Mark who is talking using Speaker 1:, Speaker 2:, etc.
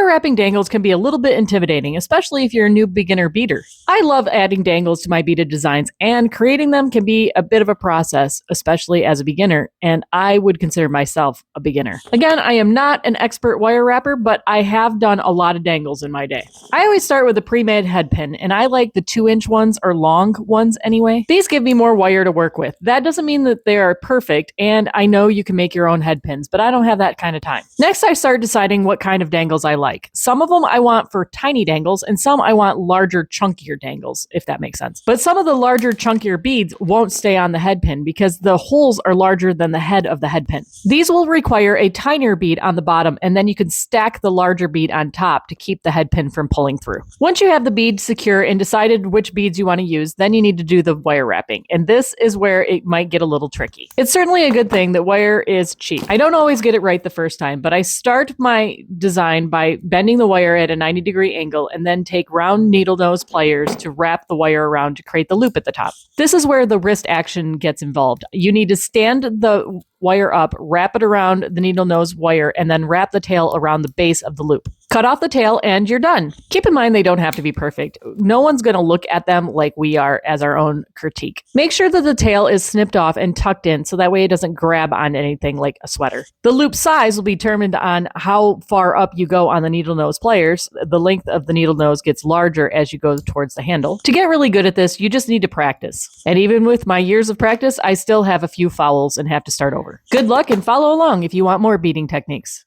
Speaker 1: wrapping dangles can be a little bit intimidating, especially if you're a new beginner beader. I love adding dangles to my beaded designs, and creating them can be a bit of a process, especially as a beginner, and I would consider myself a beginner. Again, I am not an expert wire wrapper, but I have done a lot of dangles in my day. I always start with a pre-made head pin, and I like the 2-inch ones, or long ones anyway. These give me more wire to work with. That doesn't mean that they are perfect, and I know you can make your own head pins, but I don't have that kind of time. Next, I start deciding what kind of dangles I like. Some of them I want for tiny dangles, and some I want larger, chunkier dangles, if that makes sense. But some of the larger, chunkier beads won't stay on the head pin because the holes are larger than the head of the head pin. These will require a tinier bead on the bottom, and then you can stack the larger bead on top to keep the head pin from pulling through. Once you have the bead secure and decided which beads you want to use, then you need to do the wire wrapping, and this is where it might get a little tricky. It's certainly a good thing that wire is cheap. I don't always get it right the first time, but I start my design by bending the wire at a 90-degree angle and then take round needle nose pliers to wrap the wire around to create the loop at the top. This is where the wrist action gets involved. You need to stand the wire up, wrap it around the needle nose wire, and then wrap the tail around the base of the loop. Cut off the tail and you're done. Keep in mind they don't have to be perfect. No one's going to look at them like we are as our own critique. Make sure that the tail is snipped off and tucked in so that way it doesn't grab on anything like a sweater. The loop size will be determined on how far up you go on the needle nose pliers. The length of the needle nose gets larger as you go towards the handle. To get really good at this, you just need to practice. And even with my years of practice, I still have a few fouls and have to start over. Good luck and follow along if you want more beading techniques.